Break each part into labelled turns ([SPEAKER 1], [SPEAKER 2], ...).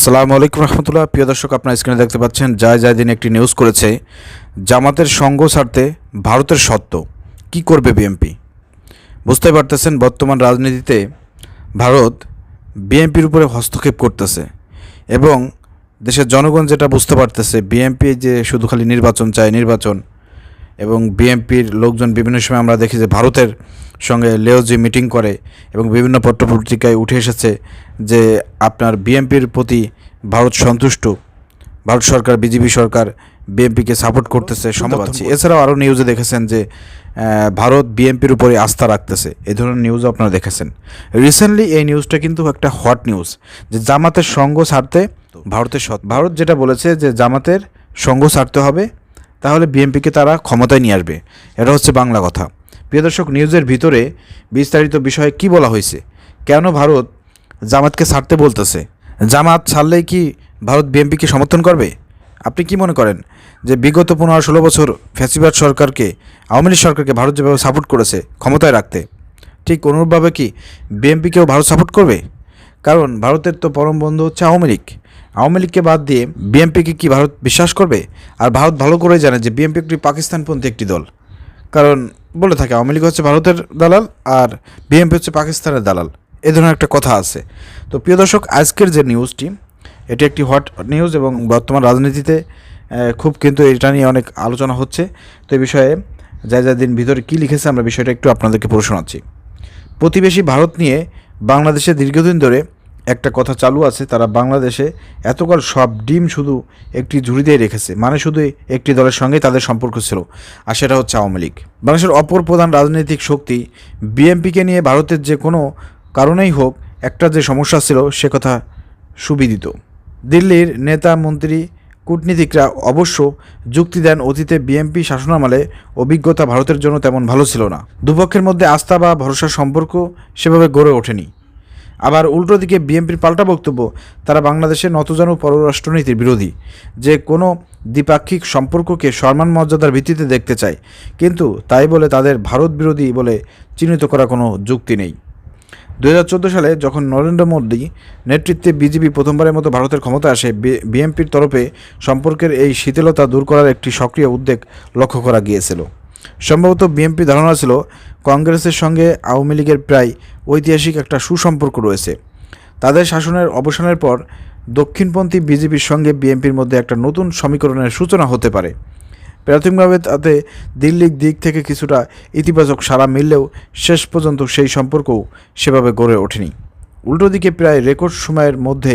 [SPEAKER 1] আসসালামু আলাইকুম রহমতুল্লাহ। প্রিয় দর্শক, আপনার স্ক্রিনে দেখতে পাচ্ছেন জয় দিন একটি নিউজ করেছে, জামাতের সঙ্গ ছাড়তে ভারতের শর্ত, কি করবে বিএনপি। বুঝতে পারতেছেন বর্তমান রাজনীতিতে ভারত বিএনপির উপরে হস্তক্ষেপ করতেছে এবং দেশের জনগণ যেটা বুঝতে পারতেছে বিএনপি যে শুধু খালি নির্বাচন চায়, নির্বাচন, এবং বিএনপির লোকজন বিভিন্ন সময় আমরা দেখি যে ভারতের সঙ্গে লেওজি মিটিং করে এবং বিভিন্ন পত্রপত্রিকায় উঠে এসেছে যে আপনার বিএনপির প্রতি ভারত সন্তুষ্ট, ভারত সরকার, বিজেপি সরকার বিএনপিকে সাপোর্ট করতেছে, সমর্থন। এছাড়াও আরও নিউজে দেখেছেন যে ভারত বিএনপির উপরে আস্থা রাখতেছে, এই ধরনের নিউজও আপনারা দেখেছেন। রিসেন্টলি এই নিউজটা কিন্তু একটা হট নিউজ, যে জামাতের সঙ্গ ছাড়তে ভারত যেটা বলেছে যে জামাতের সঙ্গ ছাড়তে হবে, তাহলে বিএনপিকে তারা ক্ষমতায় নিয়ে আসবে। এটা হচ্ছে বাংলা কথা। প্রিয় দর্শক, নিউজের ভিতরে বিস্তারিত বিষয়ে কি বলা হয়েছে, কেন ভারত জামাতকে ছাড়তে বলতেছে, জামাত ছাড়লেই কি ভারত বিএনপিকে সমর্থন করবে? আপনি কি মনে করেন যে বিগত 15-16 বছর ফ্যাসিবাদ সরকারকে, আওয়ামী লীগ সরকারকে ভারত যেভাবে সাপোর্ট করেছে ক্ষমতায় রাখতে, ঠিক অনুরূপভাবে কি বিএনপিকেও ভারত সাপোর্ট করবে? কারণ ভারতের তো পরম বন্ধু হচ্ছে আওয়ামী লীগ। আওয়ামী লীগকে বাদ দিয়ে বিএনপিকে কি ভারত বিশ্বাস করবে? আর ভারত ভালো করেই জানে যে বিএনপি একটি পাকিস্তানপন্থী একটি দল, কারণ বলে থাকে আওয়ামী লীগ হচ্ছে ভারতের দালাল আর বিএনপি হচ্ছে পাকিস্তানের দালাল, এ ধরনের একটা কথা আছে। তো প্রিয় দর্শক, আজকের যে নিউজটি, এটি একটি হট নিউজ এবং বর্তমান রাজনীতিতে খুব কিন্তু এটা নিয়ে অনেক আলোচনা হচ্ছে। তো এই বিষয়ে দিন ভিতরে কী লিখেছে আমরা বিষয়টা একটু আপনাদেরকে পড়ে শোনাচ্ছি। প্রতিবেশী ভারত নিয়ে বাংলাদেশে দীর্ঘদিন ধরে একটা কথা চালু আছে, তারা বাংলাদেশে এতকাল সব ডিম শুধু একটি ঝুড়িতেই রেখেছে, মানে শুধু একটি দলের সঙ্গেই তাদের সম্পর্ক ছিল, আর সেটা হচ্ছে আওয়ামী লীগ। বাংলাদেশের অপর প্রধান রাজনৈতিক শক্তি বিএনপিকে নিয়ে ভারতের যে কোনো কারণেই হোক একটা যে সমস্যা ছিল সে কথা সুবিদিত। দিল্লির নেতা, মন্ত্রী, কূটনীতিকরা অবশ্য যুক্তি দেন অতীতে বিএনপি শাসনামলে অভিজ্ঞতা ভারতের জন্য তেমন ভালো ছিল না, দুপক্ষের মধ্যে আস্থা বা ভরসার সম্পর্ক সেভাবে গড়ে ওঠেনি। আবার উল্টো দিকে বিএনপির পাল্টা বক্তব্য, তারা বাংলাদেশের নতজানু পররাষ্ট্রনীতির বিরোধী, যে কোনো দ্বিপাক্ষিক সম্পর্ককে সম্মান মর্যাদার ভিত্তিতে দেখতে চায়, কিন্তু তাই বলে তাদের ভারত বিরোধী বলে চিহ্নিত করার কোনো যুক্তি নেই। 2014 সালে যখন নরেন্দ্র মোদী নেতৃত্বে বিজেপি প্রথমবারের মতো ভারতের ক্ষমতা আসে, বিএনপির তরফে সম্পর্কের এই শিথিলতা দূর করার একটি সক্রিয় উদ্যোগ লক্ষ্য করা গিয়েছিল। সম্ভবত বিএনপি ধারণা ছিল কংগ্রেসের সঙ্গে আওয়ামী লীগের প্রায় ঐতিহাসিক একটা সুসম্পর্ক রয়েছে। তাদের শাসনের অবসানের পর দক্ষিণপন্থী বিজেপির সঙ্গে বিএনপির মধ্যে একটা নতুন সমীকরণের সূচনা হতে পারে। প্রাথমিকভাবে তাতে দিল্লির দিক থেকে কিছুটা ইতিবাচক সাড়া মিললেও শেষ পর্যন্ত সেই সম্পর্কও সেভাবে গড়ে ওঠেনি। উল্টো দিকে প্রায় রেকর্ড সময়ের মধ্যে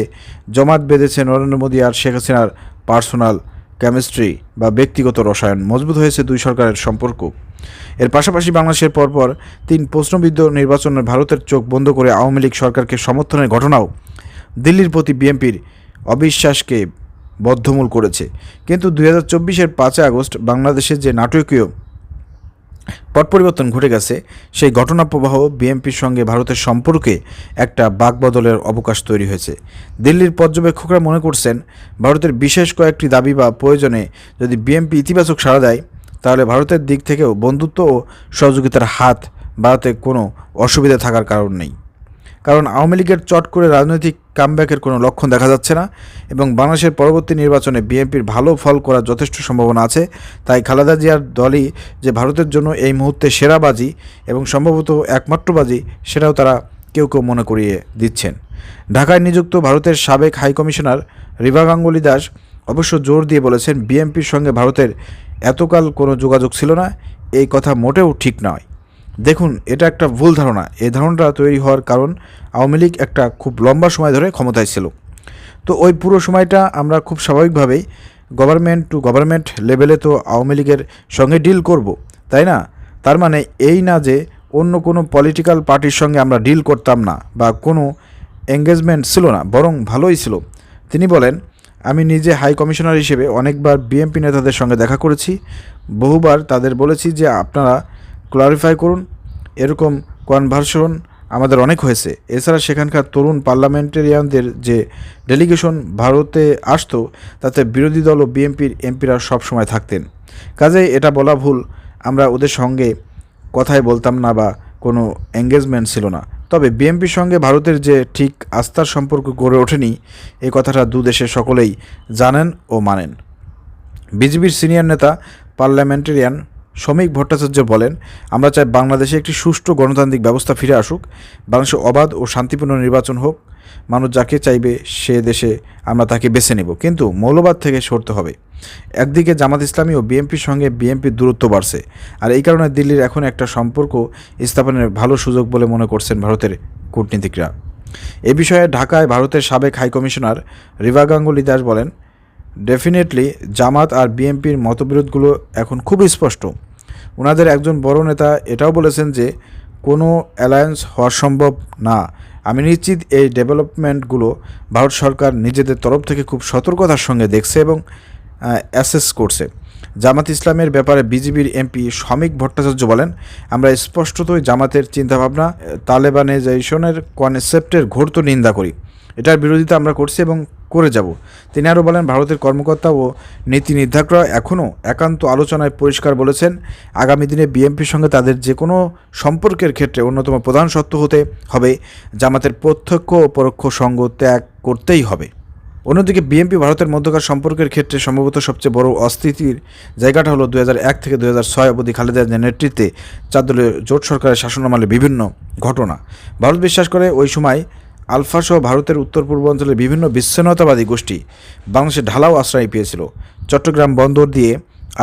[SPEAKER 1] জমাট বেঁধেছে নরেন্দ্র মোদী আর শেখ হাসিনার পার্সোনাল কেমিস্ট্রি বা ব্যক্তিগত রসায়ন, মজবুত হয়েছে দুই সরকারের সম্পর্ক। এর পাশাপাশি বাংলাদেশের পরপর 3 প্রশ্নবিদ্ধ নির্বাচনে ভারতের চোখ বন্ধ করে আওয়ামী লীগ সরকারকে সমর্থনের ঘটনাও দিল্লির প্রতি বিএনপির অবিশ্বাসকে বদ্ধমূল করেছে। কিন্তু 2024-এর 5 আগস্ট বাংলাদেশে যে নাটকীয় পট পরিবর্তন ঘটে গেছে, সেই ঘটনা প্রবাহ বিএনপির সঙ্গে ভারতের সম্পর্কে একটা বাকবদলের অবকাশ তৈরি হয়েছে। দিল্লির পর্যবেক্ষকরা মনে করছেন ভারতের বিশেষ কয়েকটি দাবি বা প্রয়োজনে যদি বিএনপি ইতিবাচক সাড়া দেয়, তাহলে ভারতের দিক থেকেও বন্ধুত্ব ও সহযোগিতার হাত বাড়াতে কোনো অসুবিধা থাকার কারণ নেই। কারণ আওয়ামী লীগের চট করে রাজনৈতিক কামব্যাকের কোনো লক্ষণ দেখা যাচ্ছে না এবং বাংলাদেশের পরবর্তী নির্বাচনে বিএনপির ভালো ফল করার যথেষ্ট সম্ভাবনা আছে। তাই খালেদা জিয়ার দলই যে ভারতের জন্য এই মুহূর্তে সেরা বাজি এবং সম্ভবত একমাত্র বাজি, সেটাও তারা কেউ কেউ মনে করিয়ে দিচ্ছেন। ঢাকায় নিযুক্ত ভারতের সাবেক হাইকমিশনার রিভা গাঙ্গুলি দাস অবশ্য জোর দিয়ে বলেছেন, বিএনপির সঙ্গে ভারতের এতকাল কোনো যোগাযোগ ছিল না, এই কথা মোটেও ঠিক নয়। দেখুন, এটা একটা ভুল ধারণা। এই ধারণাটা তৈরি হওয়ার কারণ আওয়ামী লীগ একটা খুব লম্বা সময় ধরে ক্ষমতায় ছিল। তো ওই পুরো সময়টা আমরা খুব স্বাভাবিকভাবেই গভর্নমেন্ট টু গভর্নমেন্ট লেভেলে তো আওয়ামী লীগের সঙ্গে ডিল করব, তাই না? তার মানে এই না যে অন্য কোনো পলিটিক্যাল পার্টির সঙ্গে আমরা ডিল করতাম না বা কোনো এঙ্গেজমেন্ট ছিল না, বরং ভালোই ছিল। তিনি বলেন, আমি নিজে হাই কমিশনার হিসেবে অনেকবার বিএনপি নেতাদের সঙ্গে দেখা করেছি, বহুবার তাদের বলেছি যে আপনারা ক্লারিফাই করুন, এরকম কনভার্সন আমাদের অনেক হয়েছে। এছাড়া সেখানকার তরুণ পার্লামেন্টেরিয়ানদের যে ডেলিগেশন ভারতে আসতো, তাতে বিরোধী দল ও বিএনপির এমপিরা সবসময় থাকতেন। কাজেই এটা বলা ভুল আমরা ওদের সঙ্গে কথাই বলতাম না বা কোনো এঙ্গেজমেন্ট ছিল না। তবে বিএনপির সঙ্গে ভারতের যে ঠিক আস্থার সম্পর্ক গড়ে ওঠেনি, এই কথাটা দু দেশের সকলেই জানেন ও মানেন। বিজেপির সিনিয়র নেতা পার্লামেন্টেরিয়ান শ্রমিক ভট্টাচার্য বলেন, আমরা চাই বাংলাদেশে একটি সুষ্ঠু গণতান্ত্রিক ব্যবস্থা ফিরে আসুক, বাংলাদেশে অবাধ ও শান্তিপূর্ণ নির্বাচন হোক, মানুষ যাকে চাইবে সে দেশে আমরা তাকে বেছে নেব, কিন্তু মৌলবাদ থেকে সরতে হবে। একদিকে জামাত ইসলামী ও বিএনপির সঙ্গে বিএনপির দূরত্ব বাড়ছে, আর এই কারণে দিল্লির এখন একটা সম্পর্ক স্থাপনের ভালো সুযোগ বলে মনে করছেন ভারতের কূটনীতিকরা। এ বিষয়ে ঢাকায় ভারতের সাবেক হাইকমিশনার রিভা গাঙ্গুলি দাস বলেন, ডেফিনেটলি জামাত আর বিএনপির মতবিরোধগুলো এখন খুব স্পষ্ট। ওনাদের একজন বড় নেতা এটাও বলেছেন যে কোনো অ্যালায়েন্স হওয়া সম্ভব না। আমি নিশ্চিত এই ডেভেলপমেন্টগুলো ভারত সরকার নিজেদের তরফ থেকে খুব সতর্কতার সঙ্গে দেখছে এবং অ্যাসেস করছে। জামাত ইসলামের ব্যাপারে বিজেপির এমপি শ্রমিক ভট্টাচার্য বলেন, আমরা স্পষ্টতই জামাতের চিন্তাভাবনা তালেবানাইজেশনের কনসেপ্টের ঘোর নিন্দা করি। এটার বিরোধিতা আমরা করছি এবং করে যাব। তিনি আরও বলেন, ভারতের কর্মকর্তা ও নীতি নির্ধারকরা এখনও একান্ত আলোচনায় পরিষ্কার বলেছেন, আগামী দিনে বিএনপির সঙ্গে তাদের যে কোনো সম্পর্কের ক্ষেত্রে অন্যতম প্রধান শর্ত হতে হবে জামাতের প্রত্যক্ষ ও পরোক্ষ সঙ্গ ত্যাগ করতেই হবে। অন্যদিকে বিএনপি ভারতের মধ্যকার সম্পর্কের ক্ষেত্রে সম্ভবত সবচেয়ে বড় অস্থিতির জায়গাটা হলো 2001 থেকে 2006 অবধি খালেদা জিয়ার নেতৃত্বে 4 দলীয় জোট সরকারের শাসনামলে বিভিন্ন ঘটনা। ভারত বিশ্বাস করে ওই সময় আলফাসহ ভারতের উত্তর পূর্বাঞ্চলের বিভিন্ন বিচ্ছিন্নতাবাদী গোষ্ঠী বাংলাদেশে ঢালাও আশ্রয় পেয়েছিল। চট্টগ্রাম বন্দর দিয়ে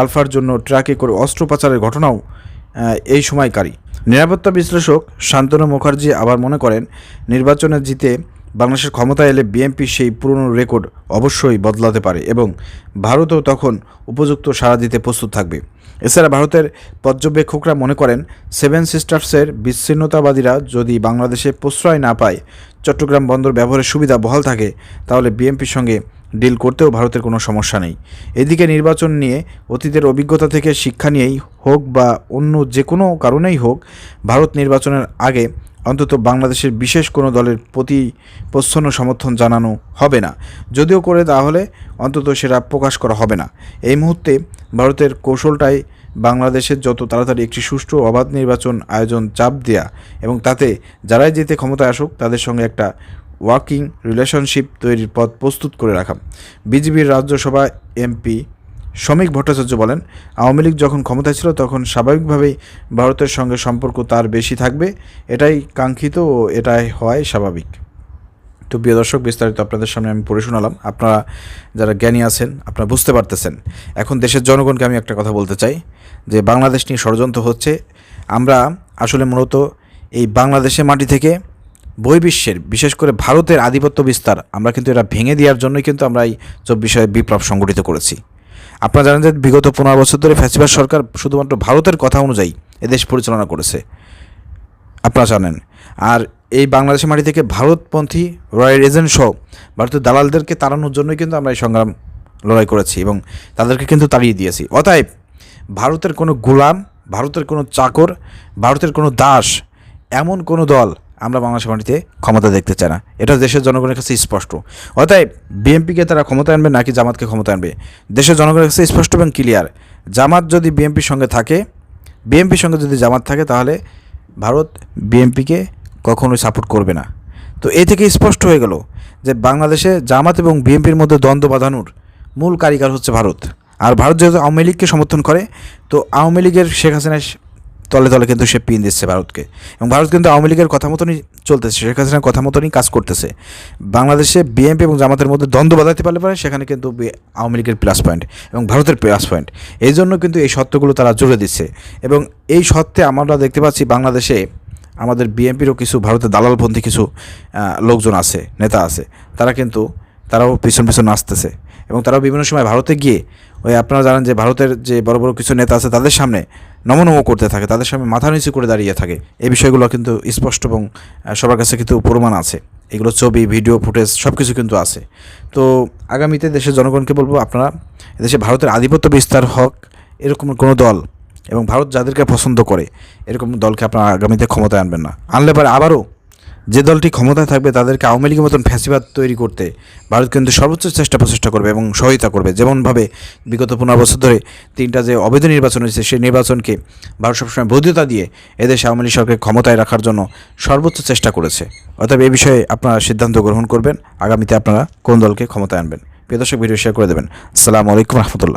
[SPEAKER 1] আলফার জন্য ট্রাকে করে অস্ত্র পাচারের ঘটনাও এই সময়কারী। নিরাপত্তা বিশ্লেষক শান্তনু মুখার্জি আবার মনে করেন, নির্বাচনে জিতে বাংলাদেশের ক্ষমতায় এলে বিএনপি সেই পুরনো রেকর্ড অবশ্যই বদলাতে পারে এবং ভারতও তখন উপযুক্ত সাড়া দিতে প্রস্তুত থাকবে। এছাড়া ভারতের পর্যবেক্ষকরা মনে করেন, সেভেন সিস্টার্সের বিচ্ছিন্নতাবাদীরা যদি বাংলাদেশে প্রশ্রয় না পায়, চট্টগ্রাম বন্দর ব্যবহারের সুবিধা বহাল থাকে, তাহলে বিএনপির সঙ্গে ডিল করতেও ভারতের কোনো সমস্যা নেই। এদিকে নির্বাচন নিয়ে অতীতের অভিজ্ঞতা থেকে শিক্ষা নিয়েই হোক বা অন্য যে কোনো কারণেই হোক, ভারত নির্বাচনের আগে অন্তত বাংলাদেশের বিশেষ কোনো দলের প্রতি প্রচ্ছন্ন সমর্থন জানানো হবে না। যদিও করে তাহলে অন্তত সেটা প্রকাশ করা হবে না। এই মুহূর্তে ভারতের কৌশলটাই বাংলাদেশের যত তাড়াতাড়ি একটি সুষ্ঠু অবাধ নির্বাচন আয়োজন চাপ দেয়া এবং তাতে যারাই যেতে ক্ষমতায় আসুক তাদের সঙ্গে একটা ওয়ার্কিং রিলেশনশিপ তৈরির পথ প্রস্তুত করে রাখা। বিজেপির রাজ্যসভা এমপি শ্রমিক ভট্টাচার্য বলেন, আওয়ামী লীগ যখন ক্ষমতায় ছিল তখন স্বাভাবিকভাবেই ভারতের সঙ্গে সম্পর্ক তার বেশি থাকবে, এটাই কাঙ্ক্ষিত ও এটাই হয় স্বাভাবিক। তো প্রিয় দর্শক, বিস্তারিত আপনাদের সামনে আমি পড়ে শোনালাম। আপনারা যারা জ্ঞানী আছেন আপনারা বুঝতে পারতেছেন। এখন দেশের জনগণকে আমি একটা কথা বলতে চাই যে বাংলাদেশ নিয়ে ষড়যন্ত্র হচ্ছে। আমরা আসলে মূলত এই বাংলাদেশের মাটি থেকে বহির্বিশ্বের বিশেষ করে ভারতের আধিপত্য বিস্তার আমরা কিন্তু এটা ভেঙে দেওয়ার জন্যই কিন্তু আমরা এই 24 বিপ্লব সংগঠিত করেছি। আপনারা জানেন যে বিগত 15 বছর ধরে ফ্যাসিবাদ সরকার শুধুমাত্র ভারতের কথা অনুযায়ী এদেশ পরিচালনা করেছে, আপনারা জানেন। আর এই বাংলাদেশের মাটি থেকে ভারতপন্থী রয়্যাল এজেন্ট সহ ভারতের দালালদেরকে তাড়ানোর জন্যই কিন্তু আমরা এই সংগ্রাম লড়াই করেছি এবং তাদেরকে কিন্তু তাড়িয়ে দিয়েছি। অতএব ভারতের কোনো গোলাম, ভারতের কোনো চাকর, ভারতের কোনো দাস, এমন কোনো দল আমরা বাংলাদেশের মাটিতে ক্ষমতা দেখতে চাই না। এটা দেশের জনগণের কাছে স্পষ্ট। অতএব বিএনপিকে তারা ক্ষমতা আনবে নাকি জামাতকে ক্ষমতা আনবে, দেশের জনগণের কাছে স্পষ্ট এবং ক্লিয়ার। জামাত যদি বিএনপির সঙ্গে থাকে, বিএনপির সঙ্গে যদি জামাত থাকে, তাহলে ভারত বিএনপিকে কখনোই সাপোর্ট করবে না। তো এই থেকে স্পষ্ট হয়ে গেল যে বাংলাদেশে জামাত এবং বিএনপির মধ্যে দ্বন্দ্ব বাঁধানোর মূল কারিগর হচ্ছে ভারত। আর ভারত যেহেতু আওয়ামী লীগকে সমর্থন করে, তো আওয়ামী লীগের শেখ হাসিনা তলে তলে কিন্তু সে পিন দিচ্ছে ভারতকে, এবং ভারত কিন্তু আওয়ামী লীগের কথা মতনই চলতেছে, শেখ হাসিনার কথা মতনই কাজ করতেছে। বাংলাদেশে বিএনপি এবং জামাতের মধ্যে দ্বন্দ্ব বাঁধাতে পারলে সেখানে কিন্তু আওয়ামী লীগের প্লাস পয়েন্ট এবং ভারতের প্লাস পয়েন্ট। এই জন্য কিন্তু এই সত্যগুলো তারা জুড়ে দিচ্ছে। এবং এই সত্যে আমরা দেখতে পাচ্ছি বাংলাদেশে আমাদের বিএনপিরও কিছু ভারতের দালালপন্থী কিছু লোকজন আছে, নেতা আছে, তারাও পিছন পিছন আসতেছে এবং তারাও বিভিন্ন সময় ভারতে গিয়ে ওই আপনারা জানেন যে ভারতের যে বড় বড় কিছু নেতা আছে তাদের সামনে নমনম করতে থাকে, তাদের সামনে মাথা নিচু করে দাঁড়িয়ে থাকে। এই বিষয়গুলো কিন্তু স্পষ্ট এবং সবার কাছে কিন্তু প্রমাণ আছে। এগুলো ছবি, ভিডিও ফুটেজ সব কিছু কিন্তু আছে। তো আগামীতে দেশের জনগণকে বলবো, আপনারা এদেশে ভারতের আধিপত্য বিস্তার হোক এরকম কোনো দল এবং ভারত যাদেরকে পছন্দ করে এরকম দলকে আপনারা আগামীতে ক্ষমতায় আনবেন না। আনলে পরে আবারও যে দলটি ক্ষমতায় থাকবে তাদেরকে আওয়ামী লীগের মতন ফ্যাসিবাদ তৈরি করতে ভারত কিন্তু সর্বোচ্চ প্রচেষ্টা করবে এবং সহায়তা করবে। যেমনভাবে বিগত 15 বছর ধরে 3টা যে অবৈধ নির্বাচন হয়েছে সেই নির্বাচনকে ভারত সবসময় বৈধতা দিয়ে এদেশে আওয়ামী লীগ সরকারকে ক্ষমতায় রাখার জন্য সর্বোচ্চ চেষ্টা করেছে। অতএব এই বিষয়ে আপনারা সিদ্ধান্ত গ্রহণ করবেন আগামীতে আপনারা কোন দলকে ক্ষমতায় আনবেন। প্রিয় দর্শক, ভিডিও শেয়ার করে দেবেন। আসসালামু আলাইকুম রহমতুল্লাহ।